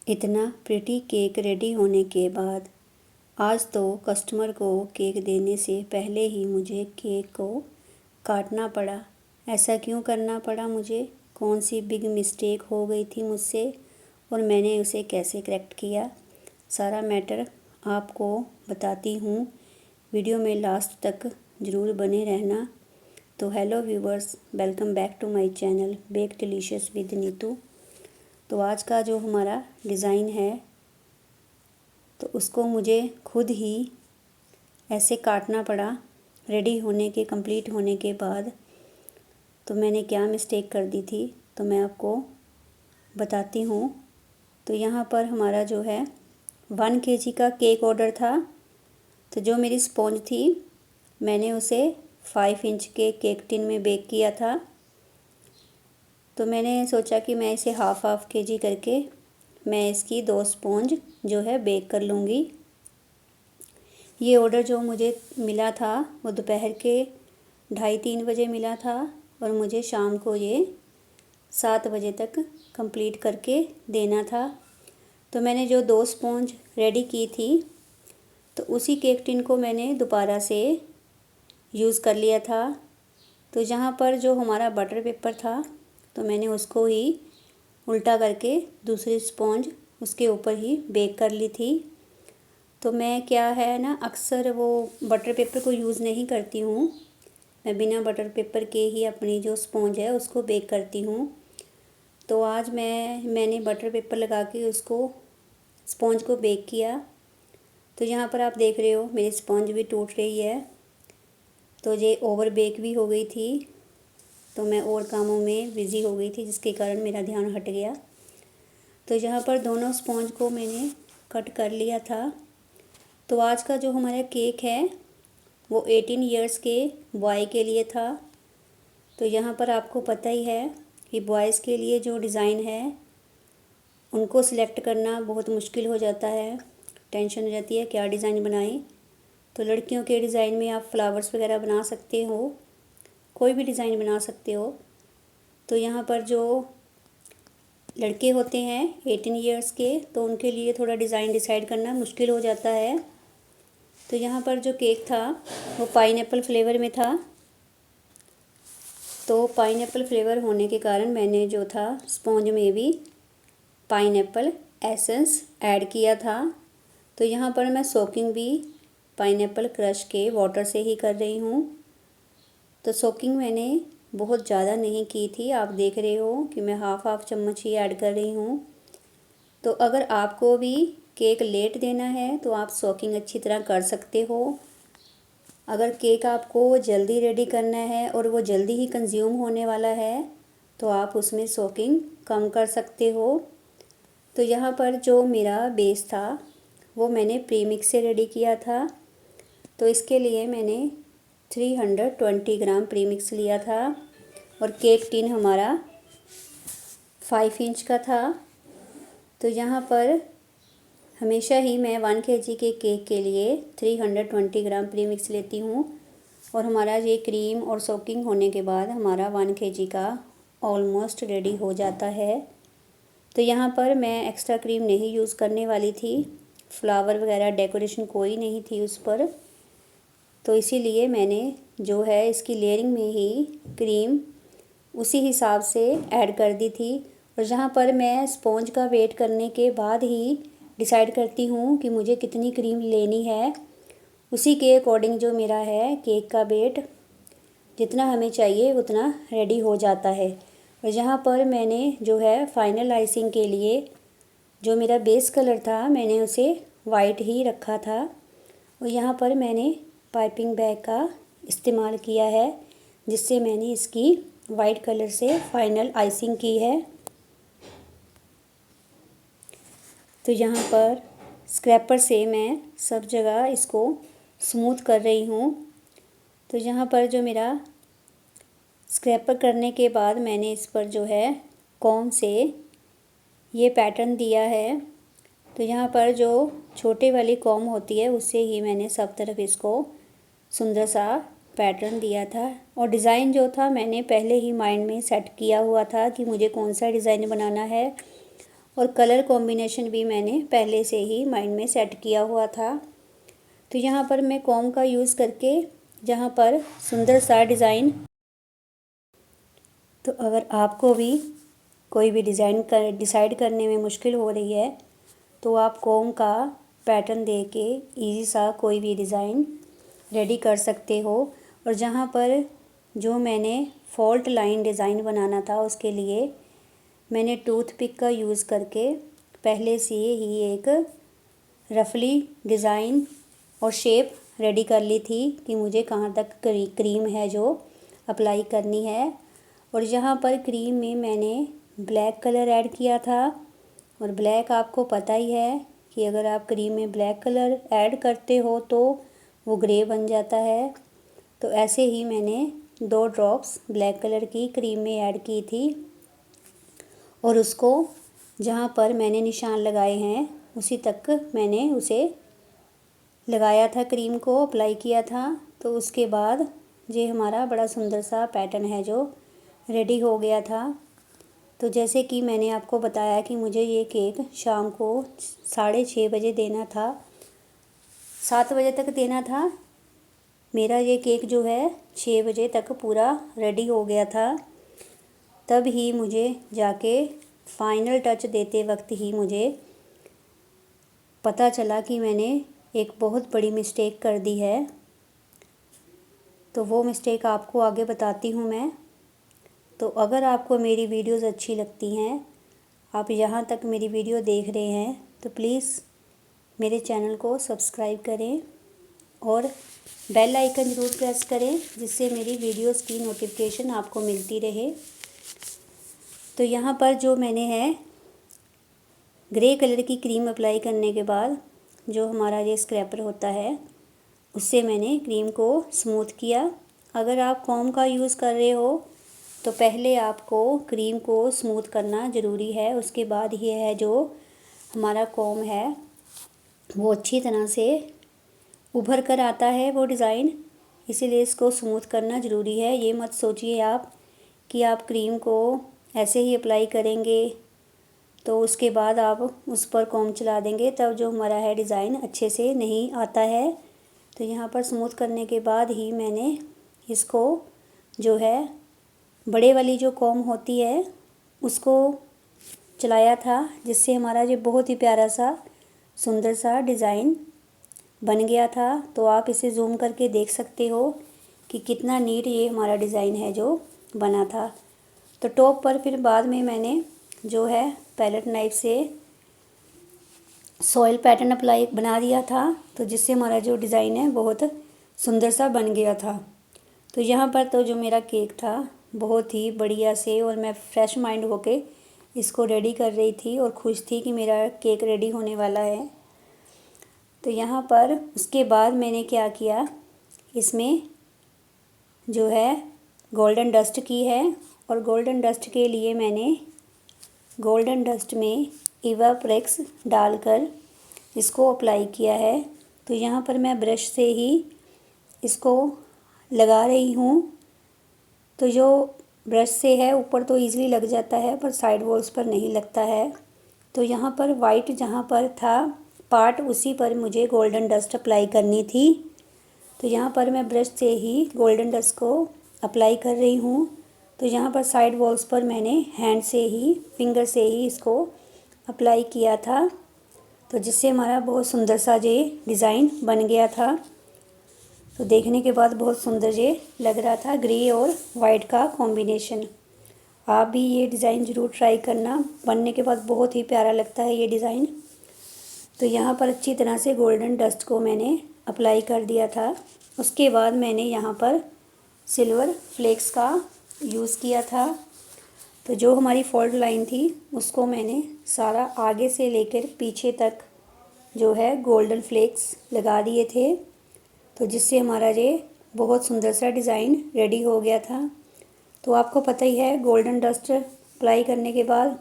इतना pretty cake ready होने के बाद आज तो कस्टमर को केक देने से पहले ही मुझे केक को काटना पड़ा। ऐसा क्यों करना पड़ा मुझे? कौन सी बिग मिस्टेक हो गई थी मुझसे और मैंने उसे कैसे करेक्ट किया? सारा मैटर आपको बताती हूँ। वीडियो में लास्ट तक ज़रूर बने रहना। तो hello viewers, welcome back to my channel Bake Delicious with Neetu. तो आज का जो हमारा डिज़ाइन है तो उसको मुझे खुद ही ऐसे काटना पड़ा रेडी होने के कंप्लीट होने के बाद। तो मैंने क्या मिस्टेक कर दी थी तो मैं आपको बताती हूँ। तो यहाँ पर हमारा जो है 1 kg का केक ऑर्डर था। तो जो मेरी स्पॉन्ज थी मैंने उसे 5 इंच के केक टिन में बेक किया था। तो मैंने सोचा कि मैं इसे हाफ़ kg करके मैं इसकी 2 स्पॉन्ज जो है बेक कर लूँगी। ये ऑर्डर जो मुझे मिला था वो दोपहर के 2:30-3 बजे मिला था और मुझे शाम को ये 7 बजे तक कंप्लीट करके देना था। तो मैंने जो 2 स्पॉन्ज रेडी की थी तो उसी केक टिन को मैंने दोबारा से यूज़ कर लिया था। तो जहाँ पर जो हमारा बटर पेपर था तो मैंने उसको ही उल्टा करके दूसरी स्पॉन्ज उसके ऊपर ही बेक कर ली थी। तो मैं क्या है ना, अक्सर वो बटर पेपर को यूज़ नहीं करती हूँ। मैं बिना बटर पेपर के ही अपनी जो स्पॉन्ज है उसको बेक करती हूँ। तो आज मैंने बटर पेपर लगा के उसको स्पॉन्ज को बेक किया। तो यहाँ पर आप देख रहे हो मेरी स्पॉन्ज भी टूट रही है। तो ये ओवर बेक भी हो गई थी। तो मैं और कामों में बिज़ी हो गई थी जिसके कारण मेरा ध्यान हट गया। तो यहाँ पर दोनों स्पॉन्ज को मैंने कट कर लिया था। तो आज का जो हमारा केक है वो 18 इयर्स के बॉय के लिए था। तो यहाँ पर आपको पता ही है कि बॉयज़ के लिए जो डिज़ाइन है उनको सिलेक्ट करना बहुत मुश्किल हो जाता है। टेंशन हो जाती है क्या डिज़ाइन बनाएं। तो लड़कियों के डिज़ाइन में आप फ्लावर्स वगैरह बना सकते हो, कोई भी डिज़ाइन बना सकते हो। तो यहाँ पर जो लड़के होते हैं 18 इयर्स के तो उनके लिए थोड़ा डिज़ाइन डिसाइड करना मुश्किल हो जाता है। तो यहाँ पर जो केक था वो पाइनएप्पल फ्लेवर में था। तो पाइनएप्पल फ्लेवर होने के कारण मैंने जो था स्पॉन्ज में भी पाइनएप्पल एसेंस ऐड किया था। तो यहाँ पर मैं सोकिंग भी पाइनएप्पल क्रश के वाटर से ही कर रही हूँ। तो सोकिंग मैंने बहुत ज़्यादा नहीं की थी, आप देख रहे हो कि मैं हाफ़ चम्मच ही ऐड कर रही हूँ। तो अगर आपको भी केक लेट देना है तो आप सोकिंग अच्छी तरह कर सकते हो। अगर केक आपको जल्दी रेडी करना है और वो जल्दी ही कंज्यूम होने वाला है तो आप उसमें सोकिंग कम कर सकते हो। तो यहाँ पर जो मेरा बेस था वो मैंने प्रीमिक्स से रेडी किया था। तो इसके लिए मैंने 320 ग्राम प्रीमिक्स लिया था और केक टिन हमारा 5 इंच का था। तो यहाँ पर हमेशा ही मैं 1 kg के केक के लिए 320 ग्राम प्रीमिक्स लेती हूँ और हमारा ये क्रीम और सोकिंग होने के बाद हमारा 1 kg का ऑलमोस्ट रेडी हो जाता है। तो यहाँ पर मैं एक्स्ट्रा क्रीम नहीं यूज़ करने वाली थी, फ्लावर वगैरह डेकोरेशन कोई नहीं थी उस पर। तो इसीलिए मैंने जो है इसकी लेयरिंग में ही क्रीम उसी हिसाब से ऐड कर दी थी। और जहाँ पर मैं स्पॉन्ज का वेट करने के बाद ही डिसाइड करती हूँ कि मुझे कितनी क्रीम लेनी है, उसी के अकॉर्डिंग जो मेरा है केक का वेट जितना हमें चाहिए उतना रेडी हो जाता है। और यहाँ पर मैंने जो है फाइनल आइसिंग के लिए जो मेरा बेस कलर था मैंने उसे वाइट ही रखा था। और यहाँ पर मैंने पाइपिंग बैग का इस्तेमाल किया है जिससे मैंने इसकी वाइट कलर से फाइनल आइसिंग की है। तो यहाँ पर स्क्रैपर से मैं सब जगह इसको स्मूथ कर रही हूँ। तो यहाँ पर जो मेरा स्क्रैपर करने के बाद मैंने इस पर जो है कॉम्ब से ये पैटर्न दिया है। तो यहाँ पर जो छोटे वाली कॉम्ब होती है उससे ही मैंने सब तरफ इसको सुंदर सा पैटर्न दिया था। और डिज़ाइन जो था मैंने पहले ही माइंड में सेट किया हुआ था कि मुझे कौन सा डिज़ाइन बनाना है और कलर कॉम्बिनेशन भी मैंने पहले से ही माइंड में सेट किया हुआ था। तो यहाँ पर मैं कॉम का यूज़ करके जहाँ पर सुंदर सा डिज़ाइन, तो अगर आपको भी कोई भी डिसाइड करने में मुश्किल हो रही है तो आप कॉम का पैटर्न दे के ईजी सा कोई भी डिज़ाइन रेडी कर सकते हो। और जहाँ पर जो मैंने फॉल्ट लाइन डिज़ाइन बनाना था उसके लिए मैंने टूथपिक का यूज़ करके पहले से ही एक रफली डिज़ाइन और शेप रेडी कर ली थी कि मुझे कहाँ तक क्रीम है जो अप्लाई करनी है। और यहाँ पर क्रीम में मैंने ब्लैक कलर ऐड किया था, और ब्लैक आपको पता ही है कि अगर आप क्रीम में ब्लैक कलर ऐड करते हो तो वो ग्रे बन जाता है। तो ऐसे ही मैंने 2 ड्रॉप्स ब्लैक कलर की क्रीम में ऐड की थी, और उसको जहाँ पर मैंने निशान लगाए हैं उसी तक मैंने उसे लगाया था, क्रीम को अप्लाई किया था। तो उसके बाद ये हमारा बड़ा सुंदर सा पैटर्न है जो रेडी हो गया था। तो जैसे कि मैंने आपको बताया कि मुझे ये केक शाम को 6:30 बजे देना था, 7 बजे तक देना था। मेरा ये केक जो है 6 बजे तक पूरा रेडी हो गया था। तब ही मुझे जाके फाइनल टच देते वक्त ही मुझे पता चला कि मैंने एक बहुत बड़ी मिस्टेक कर दी है। तो वो मिस्टेक आपको आगे बताती हूँ मैं। तो अगर आपको मेरी वीडियोस अच्छी लगती हैं, आप यहाँ तक मेरी वीडियो देख रहे हैं, तो प्लीज़ मेरे चैनल को सब्सक्राइब करें और बेल आइकन ज़रूर प्रेस करें जिससे मेरी वीडियोस की नोटिफिकेशन आपको मिलती रहे। तो यहाँ पर जो मैंने है ग्रे कलर की क्रीम अप्लाई करने के बाद जो हमारा ये स्क्रैपर होता है उससे मैंने क्रीम को स्मूथ किया। अगर आप कॉम का यूज़ कर रहे हो तो पहले आपको क्रीम को स्मूथ करना ज़रूरी है, उसके बाद ये है जो हमारा कॉम है वो अच्छी तरह से उभर कर आता है वो डिज़ाइन, इसीलिए इसको स्मूथ करना ज़रूरी है। ये मत सोचिए आप कि आप क्रीम को ऐसे ही अप्लाई करेंगे तो उसके बाद आप उस पर कॉम चला देंगे, तब जो हमारा है डिज़ाइन अच्छे से नहीं आता है। तो यहाँ पर स्मूथ करने के बाद ही मैंने इसको जो है बड़े वाली जो कॉम होती है उसको चलाया था, जिससे हमारा जो बहुत ही प्यारा सा सुंदर सा डिज़ाइन बन गया था। तो आप इसे जूम करके देख सकते हो कि कितना नीट ये हमारा डिज़ाइन है जो बना था। तो टॉप पर फिर बाद में मैंने जो है पैलेट नाइफ से सॉइल पैटर्न अप्लाई बना दिया था, तो जिससे हमारा जो डिज़ाइन है बहुत सुंदर सा बन गया था। तो यहाँ पर तो जो मेरा केक था बहुत ही बढ़िया से, और मैं फ्रेश माइंड होके इसको रेडी कर रही थी और खुश थी कि मेरा केक रेडी होने वाला है। तो यहाँ पर उसके बाद मैंने क्या किया, इसमें जो है गोल्डन डस्ट की है, और गोल्डन डस्ट के लिए मैंने गोल्डन डस्ट में इवाप्रेक्स डालकर इसको अप्लाई किया है। तो यहाँ पर मैं ब्रश से ही इसको लगा रही हूँ। तो जो ब्रश से है ऊपर तो इजीली लग जाता है पर साइड वॉल्स पर नहीं लगता है। तो यहाँ पर वाइट जहाँ पर था पार्ट उसी पर मुझे गोल्डन डस्ट अप्लाई करनी थी। तो यहाँ पर मैं ब्रश से ही गोल्डन डस्ट को अप्लाई कर रही हूँ। तो यहाँ पर साइड वॉल्स पर मैंने हैंड से ही फिंगर से ही इसको अप्लाई किया था, तो जिससे हमारा बहुत सुंदर सा ये डिज़ाइन बन गया था। तो देखने के बाद बहुत सुंदर ये लग रहा था, ग्रे और वाइट का कॉम्बिनेशन। आप भी ये डिज़ाइन ज़रूर ट्राई करना, बनने के बाद बहुत ही प्यारा लगता है ये डिज़ाइन। तो यहाँ पर अच्छी तरह से गोल्डन डस्ट को मैंने अप्लाई कर दिया था। उसके बाद मैंने यहाँ पर सिल्वर फ्लेक्स का यूज़ किया था। तो जो हमारी फॉल्ट लाइन थी उसको मैंने सारा आगे से लेकर पीछे तक जो है गोल्डन फ्लेक्स लगा दिए थे, तो जिससे हमारा ये बहुत सुंदर सा डिज़ाइन रेडी हो गया था। तो आपको पता ही है गोल्डन डस्ट अप्लाई करने के बाद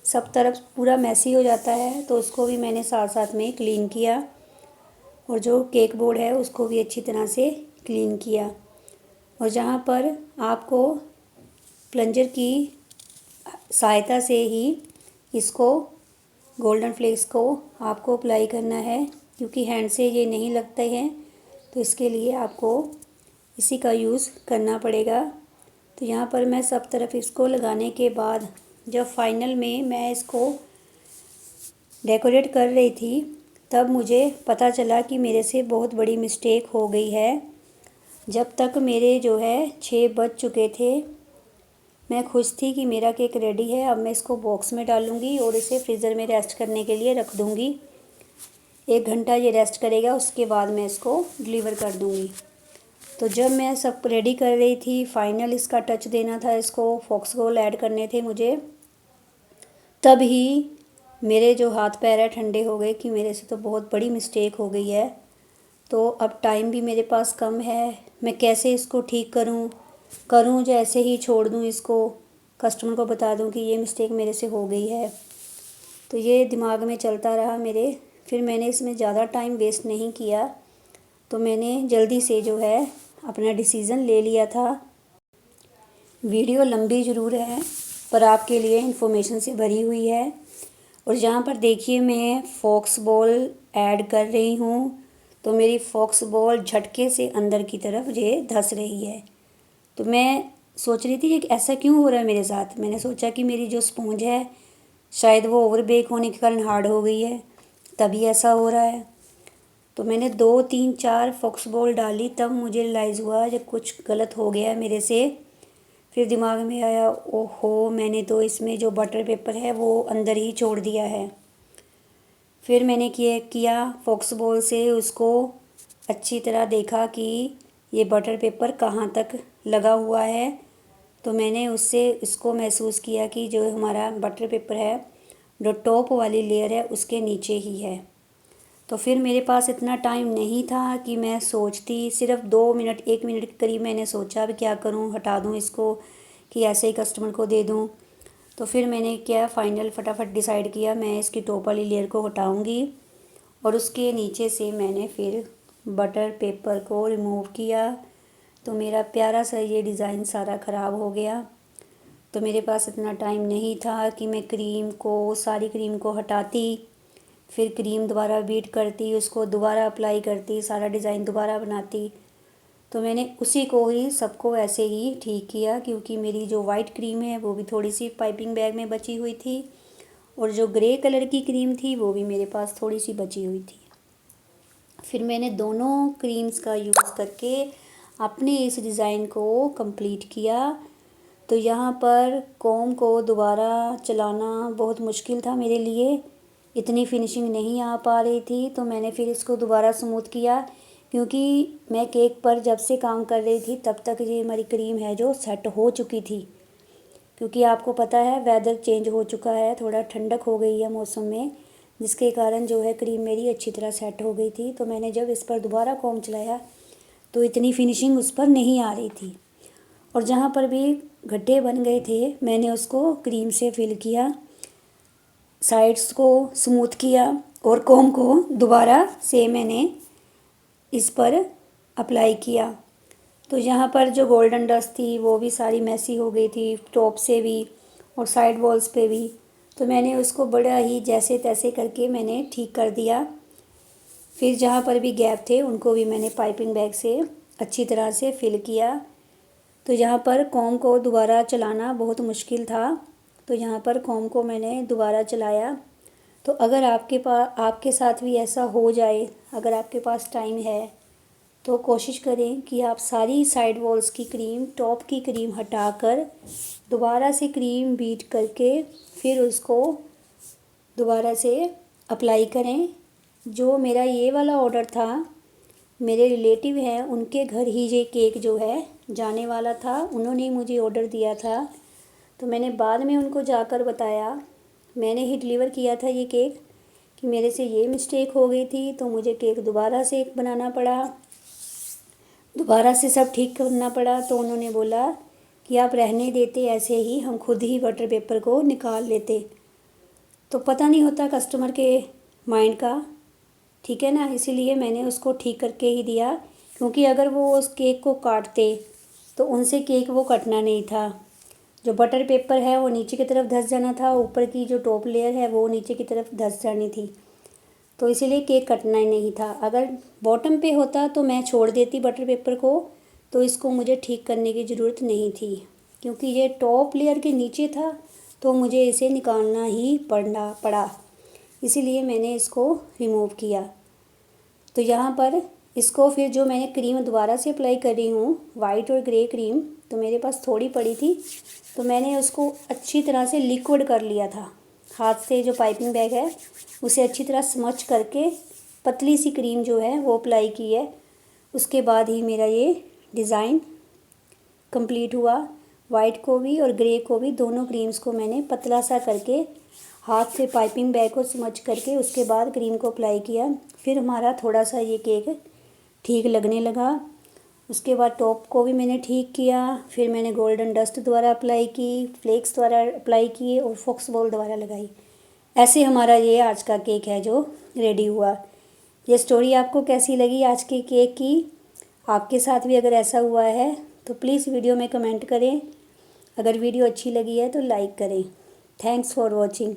सब तरफ पूरा मैसी हो जाता है, तो उसको भी मैंने साथ साथ में क्लीन किया, और जो केक बोर्ड है उसको भी अच्छी तरह से क्लीन किया। और जहाँ पर आपको प्लंजर की सहायता से ही इसको गोल्डन फ्लेक्स को आपको अप्लाई करना है, क्योंकि हैंड से ये नहीं लगते हैं, तो इसके लिए आपको इसी का यूज़ करना पड़ेगा। तो यहाँ पर मैं सब तरफ इसको लगाने के बाद जब फाइनल में मैं इसको डेकोरेट कर रही थी, तब मुझे पता चला कि मेरे से बहुत बड़ी मिस्टेक हो गई है। जब तक मेरे जो है 6 बज चुके थे, मैं खुश थी कि मेरा केक रेडी है। अब मैं इसको बॉक्स में डालूँगी और इसे फ्रीज़र में रेस्ट करने के लिए रख दूँगी। 1 घंटा ये रेस्ट करेगा, उसके बाद मैं इसको डिलीवर कर दूँगी। तो जब मैं सब रेडी कर रही थी, फाइनल इसका टच देना था, इसको फॉक्स गोल ऐड करने थे मुझे, तब ही मेरे जो हाथ पैर है ठंडे हो गए कि मेरे से तो बहुत बड़ी मिस्टेक हो गई है। तो अब टाइम भी मेरे पास कम है, मैं कैसे इसको ठीक करूं जो ऐसे ही छोड़ दूं, इसको कस्टमर को बता दूं कि ये मिस्टेक मेरे से हो गई है। तो ये दिमाग में चलता रहा मेरे। फिर मैंने इसमें ज़्यादा टाइम वेस्ट नहीं किया, तो मैंने जल्दी से जो है अपना डिसीज़न ले लिया था। वीडियो लंबी ज़रूर है, पर आपके लिए इन्फॉर्मेशन से भरी हुई है। और यहाँ पर देखिए, मैं फॉक्स बॉल ऐड कर रही हूँ, तो मेरी फॉक्स बॉल झटके से अंदर की तरफ ये धंस रही है। तो मैं सोच रही थी कि ऐसा क्यों हो रहा है मेरे साथ। मैंने सोचा कि मेरी जो स्पॉन्ज है शायद वो ओवर बेक होने के कारण हार्ड हो गई है, तभी ऐसा हो रहा है। तो मैंने 2 3 4 फॉक्स बॉल डाली, तब मुझे रियलाइज़ हुआ जब कुछ गलत हो गया मेरे से। फिर दिमाग में आया, ओहो, मैंने तो इसमें जो बटर पेपर है वो अंदर ही छोड़ दिया है। फिर मैंने किया फॉक्स बॉल से उसको अच्छी तरह देखा कि ये बटर पेपर कहाँ तक लगा हुआ है। तो मैंने उससे इसको महसूस किया कि जो हमारा बटर पेपर है, जो टॉप वाली लेयर है, उसके नीचे ही है। तो फिर मेरे पास इतना टाइम नहीं था कि मैं सोचती, सिर्फ 2 मिनट 1 मिनट के करीब मैंने सोचा अब क्या करूं, हटा दूं इसको कि ऐसे ही कस्टमर को दे दूं। तो फिर मैंने क्या फाइनल फटाफट डिसाइड किया, मैं इसकी टॉप वाली लेयर को हटाऊंगी और उसके नीचे से मैंने फिर बटर पेपर को रिमूव किया। तो मेरा प्यारा सा ये डिज़ाइन सारा ख़राब हो गया। तो मेरे पास इतना टाइम नहीं था कि मैं सारी क्रीम को हटाती, फिर क्रीम दोबारा बीट करती, उसको दोबारा अप्लाई करती, सारा डिज़ाइन दोबारा बनाती। तो मैंने उसी को ही सबको ऐसे ही ठीक किया, क्योंकि मेरी जो वाइट क्रीम है वो भी थोड़ी सी पाइपिंग बैग में बची हुई थी, और जो ग्रे कलर की क्रीम थी वो भी मेरे पास थोड़ी सी बची हुई थी। फिर मैंने दोनों क्रीम्स का यूज़ करके अपने इस डिज़ाइन को कंप्लीट किया। तो यहाँ पर कॉम को दोबारा चलाना बहुत मुश्किल था मेरे लिए, इतनी फिनिशिंग नहीं आ पा रही थी। तो मैंने फिर इसको दोबारा स्मूथ किया, क्योंकि मैं केक पर जब से काम कर रही थी तब तक ये हमारी क्रीम है जो सेट हो चुकी थी। क्योंकि आपको पता है वेदर चेंज हो चुका है, थोड़ा ठंडक हो गई है मौसम में, जिसके कारण जो है क्रीम मेरी अच्छी तरह सेट हो गई थी। तो मैंने जब इस पर दोबारा कॉम चलाया तो इतनी फिनिशिंग उस पर नहीं आ रही थी, और जहाँ पर भी गड्ढे बन गए थे मैंने उसको क्रीम से फिल किया, साइड्स को स्मूथ किया, और कॉम को दोबारा से मैंने इस पर अप्लाई किया। तो यहाँ पर जो गोल्डन डस्ट थी वो भी सारी मैसी हो गई थी, टॉप से भी और साइड वॉल्स पे भी। तो मैंने उसको बड़ा ही जैसे तैसे करके मैंने ठीक कर दिया। फिर जहाँ पर भी गैप थे उनको भी मैंने पाइपिंग बैग से अच्छी तरह से फिल किया। तो यहाँ पर कॉम को दोबारा चलाना बहुत मुश्किल था, तो यहाँ पर कॉम को मैंने दोबारा चलाया। तो अगर आपके साथ भी ऐसा हो जाए, अगर आपके पास टाइम है, तो कोशिश करें कि आप सारी साइड वॉल्स की क्रीम, टॉप की क्रीम हटाकर दोबारा से क्रीम बीट करके फिर उसको दोबारा से अप्लाई करें। जो मेरा ये वाला ऑर्डर था, मेरे रिलेटिव हैं उनके घर ही ये केक जो है जाने वाला था, उन्होंने ही मुझे ऑर्डर दिया था। तो मैंने बाद में उनको जाकर बताया, मैंने ही डिलीवर किया था ये केक, कि मेरे से ये मिस्टेक हो गई थी, तो मुझे केक दोबारा से बनाना पड़ा, दोबारा से सब ठीक करना पड़ा। तो उन्होंने बोला कि आप रहने देते ऐसे ही, हम खुद ही बटर पेपर को निकाल लेते। तो पता नहीं होता कस्टमर के माइंड का, ठीक है ना, इसीलिए मैंने उसको ठीक करके ही दिया, क्योंकि अगर वो उस केक को काटते तो उनसे केक वो कटना नहीं था। जो बटर पेपर है वो नीचे की तरफ धंस जाना था, ऊपर की जो टॉप लेयर है वो नीचे की तरफ धंस जानी थी, तो इसीलिए केक कटना ही नहीं था। अगर बॉटम पे होता तो मैं छोड़ देती बटर पेपर को, तो इसको मुझे ठीक करने की ज़रूरत नहीं थी। क्योंकि ये टॉप लेयर के नीचे था तो मुझे इसे निकालना ही पड़ा, इसीलिए मैंने इसको रिमूव किया। तो यहाँ पर इसको फिर जो मैंने क्रीम दोबारा से अप्लाई कर रही हूँ, वाइट और ग्रे क्रीम, तो मेरे पास थोड़ी पड़ी थी, तो मैंने उसको अच्छी तरह से लिक्विड कर लिया था। हाथ से जो पाइपिंग बैग है उसे अच्छी तरह स्मच करके पतली सी क्रीम जो है वो अप्लाई की है। उसके बाद ही मेरा ये डिज़ाइन कंप्लीट हुआ। वाइट को भी और ग्रे को भी, दोनों क्रीम्स को मैंने पतला सा करके हाथ से पाइपिंग बैग को स्मच करके उसके बाद क्रीम को अप्लाई किया। फिर हमारा थोड़ा सा ये केक ठीक लगने लगा। उसके बाद टॉप को भी मैंने ठीक किया, फिर मैंने गोल्डन डस्ट द्वारा अप्लाई की, फ्लेक्स द्वारा अप्लाई किए और फॉक्स बॉल द्वारा लगाई। ऐसे हमारा ये आज का केक है जो रेडी हुआ। ये स्टोरी आपको कैसी लगी आज के केक की? आपके साथ भी अगर ऐसा हुआ है तो प्लीज़ वीडियो में कमेंट करें। अगर वीडियो अच्छी लगी है तो लाइक करें। Thanks for watching.